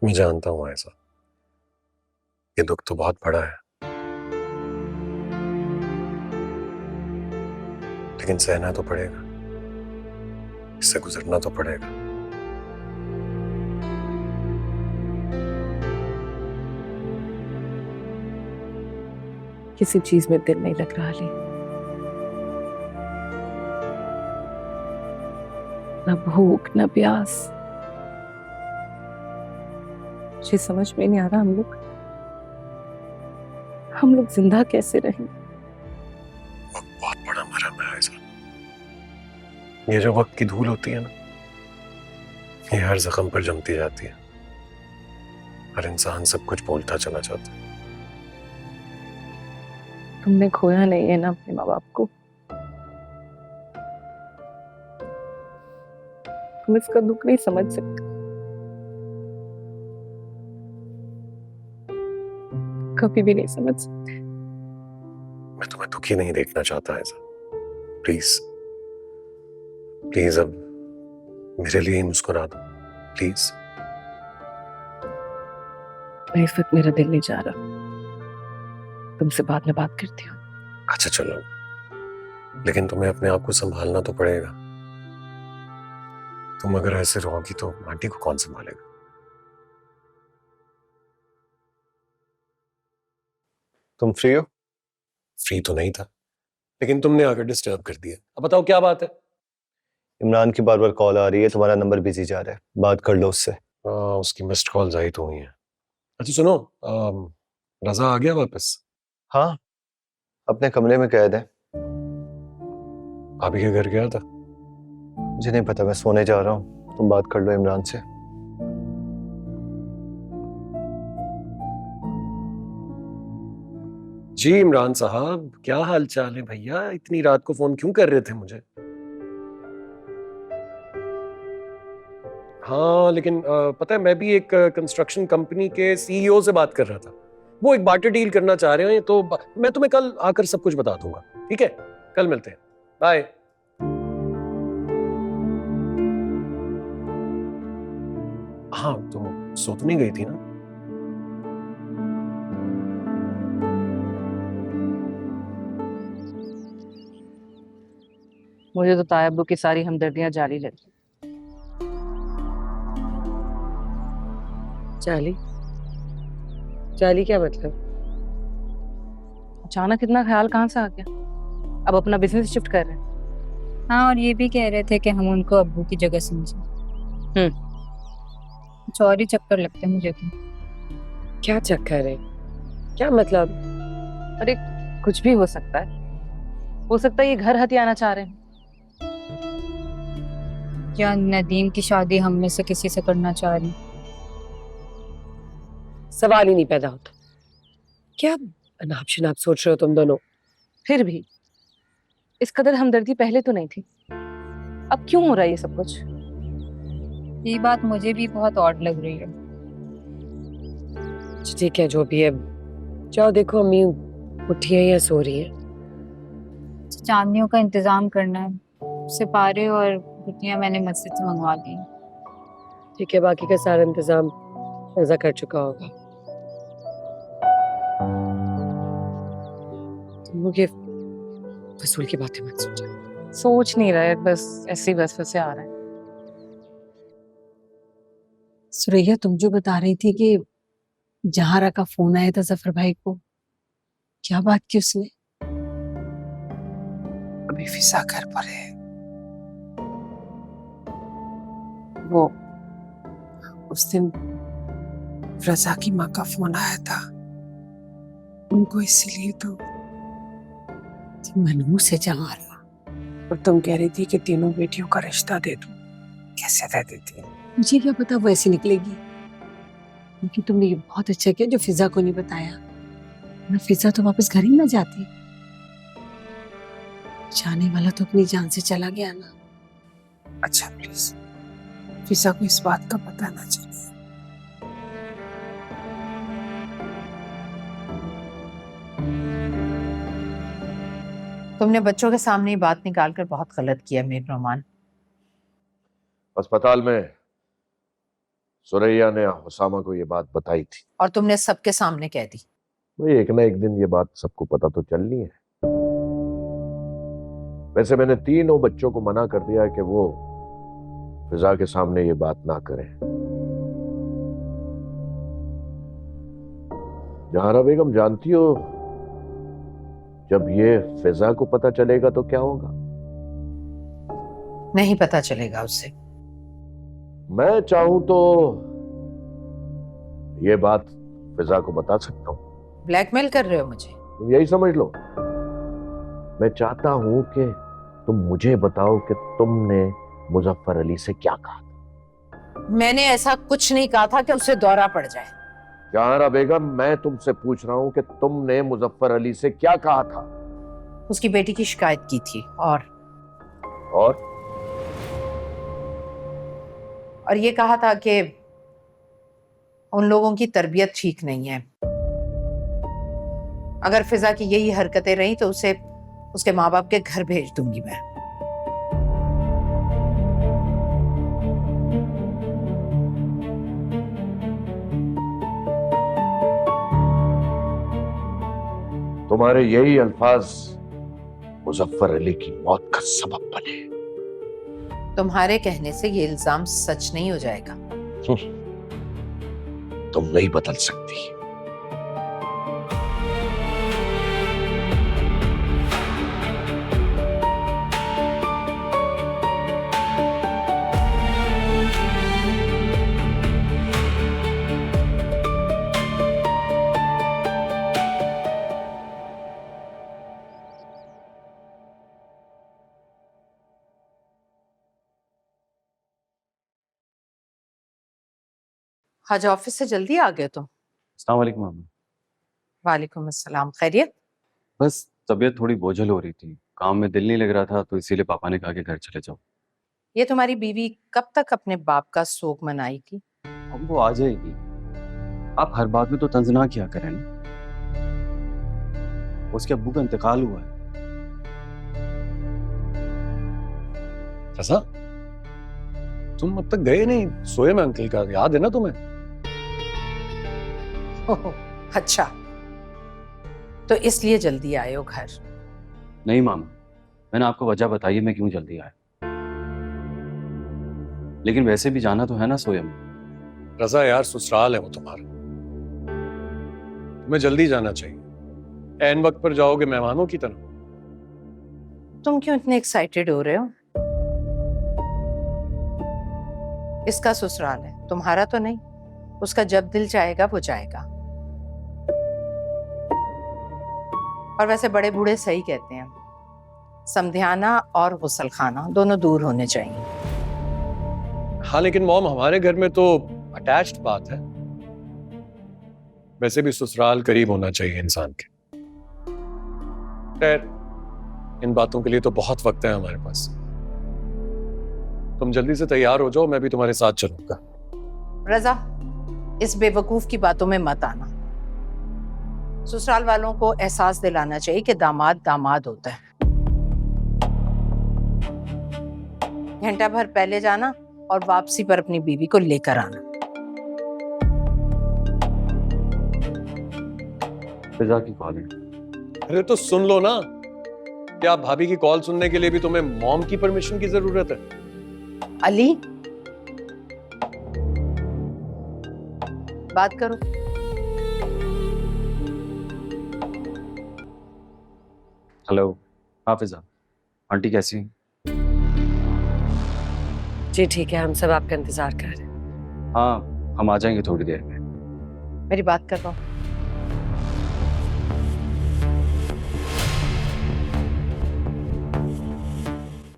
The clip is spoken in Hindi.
मैं जानता हूँ ऐसा, ये दुख तो बहुत बड़ा है, लेकिन सहना तो पड़ेगा, इससे गुजरना तो पड़ेगा। किसी चीज में दिल नहीं लग रहा अली, न भूख न प्यास। मुझे समझ में नहीं आ रहा हम लोग जिंदा कैसे रहें। वक्त बहुत बड़ा मरहम है ऐसा। ये जो वक्त की धूल होती है ना, ये हर जख्म पर जमती जाती है। हर इंसान सब कुछ भूलता चला जाता है। तुमने खोया नहीं है ना अपने माँ बाप को, तुम इसका दुख नहीं समझ सकते। कभी भी नहीं समझ सकते। मैं तुम्हें दुखी नहीं देखना चाहता ऐसा। प्लीज प्लीज अब मेरे लिए ही मुस्कुरा दो, प्लीज। मैं इस वक्त मेरा दिल नहीं चाह रहा, तुमसे बाद में बात करती हूँ। अच्छा चलो, लेकिन तुम्हें अपने आप को संभालना तो पड़ेगा। तुम अगर ऐसे रहोगी तो आंटी को कौन संभालेगा? तुम फ्री हो? फ्री तो नहीं था, लेकिन तुमने आकर डिस्टर्ब कर दिया। अब बताओ क्या बात है? इमरान की बार बार कॉल आ रही है, तुम्हारा नंबर बिजी जा रहा है, बात कर लो उससे। उसकी मिस्ड कॉल आई तो हुई है। अच्छा सुनो, रजा आ गया वापस? हाँ, अपने कमरे में कैद है। भाभी के घर गया था? मुझे नहीं पता, मैं सोने जा रहा हूँ, तुम बात कर लो इमरान से। जी इमरान साहब, क्या हाल चाल है भैया? इतनी रात को फोन क्यों कर रहे थे मुझे? हाँ लेकिन पता है, मैं भी एक कंस्ट्रक्शन कंपनी के सीईओ से बात कर रहा था। वो एक बार्टर डील करना चाह रहे हैं, तो मैं तुम्हें कल आकर सब कुछ बता दूंगा। ठीक है, कल मिलते हैं, बाय। हाँ तुम सो तो नहीं गई थी ना? मुझे तो तायब्बू की सारी हमदर्दियां जारी लगी। जाली? जाली क्या मतलब? अचानक इतना ख्याल कहाँ से आ गया? अब अपना बिजनेस शिफ्ट कर रहे हैं? हाँ, और ये भी कह रहे थे कि हम उनको अब्बू की जगह समझें। कुछ और ही चक्कर लगते हैं मुझे तो। क्या चक्कर है? क्या मतलब? अरे कुछ भी हो सकता है, हो सकता है ये घर हथियाना चाह रहे हैं। या नदीम की शादी हम में से किसी से करना चाह रही। सवाल ही नहीं पैदा होता। क्या अनाप शनाप सोच रहे हो तुम दोनों? फिर भी इस कदर हमदर्दी पहले तो नहीं थी, अब क्यों हो रहा है ये सब कुछ? ये बात मुझे भी बहुत ऑड लग रही है। ठीक है, जो भी है, जाओ देखो अम्मी उठी है या सो रही है। चांदनियों का इंतजाम करना है, सिपारे और गुटियां मैंने मस्जिद से मंगवा दी। ठीक है, बाकी का सारा इंतजाम रजा कर चुका होगा। तुम लोग ये फजूल की बातें मत सोचो। सोच नहीं रहे, बस ऐसे वसवसे आ रहे हैं। सुरैया, तुम जो बता रही थी कि जहारा का फोन आया था जफर भाई को, क्या बात की उसने? अभी फिजा घर पर है। वो उस दिन रजा की माँ का फोन आया था उनको, इसीलिए तो मनहूस से जहारा। और तुम कह रही थी कि तीनों बेटियों का रिश्ता दे दूं। कैसे दे देती? मुझे क्या पता वो ऐसी निकलेगी, क्योंकि तुमने ये बहुत अच्छा किया जो फिजा को नहीं बताया, ना फिजा तो वापस घर ही ना जाती। जाने वाला तो अपनी जान से चला गया ना। अच्छा प्लीज, फिजा को इस बात का पता ना चले। तुमने बच्चों के सामने ही बात निकालकर बहुत गलत किया मीर रोमान। अस्पताल में सुरैया ने हुसामा को ये बात बताई थी। और तुमने सबके सामने कह दी। भाई एक ना एक दिन ये बात सबको पता तो चलनी है। वैसे मैंने तीनों बच्चों को मना कर दिया है कि वो फिजा के सामने ये बात ना करें। जहारा बेगम जानती हो, जब ये फिजा को पता चलेगा तो क्या होगा? नहीं पता चलेगा उसे। मैं चाहूं तो ये बात फिजा को बता सकता हूं। ब्लैकमेल कर रहे हो मुझे? तुम यही समझ लो। मैं चाहता हूं कि तुम मुझे बताओ कि तुमने मुजफ्फर अली से क्या कहा। मैंने ऐसा कुछ नहीं कहा था कि उसे दौरा पड़ जाए। जहारा बेगम, मैं तुमसे पूछ रहा हूं कि तुमने मुजफ्फर अली से क्या कहा था? उसकी बेटी की शिकायत की थी और ये कहा था कि उन लोगों की तरबियत ठीक नहीं है। अगर फिजा की यही हरकतें रही तो उसे उसके माँ बाप के घर भेज दूंगी मैं। तुम्हारे यही अल्फाज मुजफ्फर अली की मौत का सबब बने। तुम्हारे कहने से ये इल्जाम सच नहीं हो जाएगा। तुम नहीं बदल सकती। आज ऑफिस से जल्दी आ गए तुम? अस्सलाम वालेकुम मामा। वालेकुम अस्सलाम। खैरियत? बस तबीयत थोड़ी बोझल हो रही थी, काम में दिल नहीं लग रहा था, तो इसीलिए पापा ने कहा कि घर चले जाओ। ये तुम्हारी बीवी कब तक अपने बाप का शोक मनाएगी? अब वो आ जाएगी। आप हर बात में तो तंज ना किया करें ना। उसके अब्बू का इंतकाल हुआ है। रज़ा, तुम अब तक गए नहीं सोए में अंकल का, याद है ना तुम्हें? ओह, अच्छा, तो इसलिए जल्दी आए हो घर? नहीं मामा, मैंने आपको वजह बताई है मैं क्यों जल्दी आया, लेकिन वैसे भी जाना तो है ना सोए में। रज़ा यार, ससुराल है वो तुम्हारा, तुम्हें जल्दी जाना चाहिए। ऐन वक्त पर जाओगे मेहमानों की तरह। तुम क्यों इतने एक्साइटेड हो रहे हो? इसका ससुराल है, तुम्हारा तो नहीं। उसका जब दिल चाहेगा वो जाएगा। और वैसे बड़े बूढ़े सही कहते हैं, समधियाना और गुसल खाना दोनों दूर होने चाहिए। हाँ लेकिन मॉम, हमारे घर में तो अटैच्ड बात है। वैसे भी ससुराल करीब होना चाहिए इंसान के। खैर, इन बातों के लिए तो बहुत वक्त है हमारे पास। तुम जल्दी से तैयार हो जाओ, मैं भी तुम्हारे साथ चलूंगा। रजा, इस बेवकूफ की बातों में मत आना। ससुराल वालों को एहसास दिलाना चाहिए कि दामाद दामाद होता है। घंटा भर पहले जाना और वापसी पर अपनी बीवी को लेकर आना। फिजा की कॉल है। अरे तो सुन लो ना। क्या भाभी की कॉल सुनने के लिए भी तुम्हें मॉम की परमिशन की जरूरत है? अली, बात करो। हेलो, हाँ फिजा, आंटी कैसी हैं? जी ठीक है, हम सब आपका इंतजार कर रहे हैं। हाँ, हम आ जाएंगे थोड़ी देर में। मेरी बात कर रहा हूँ।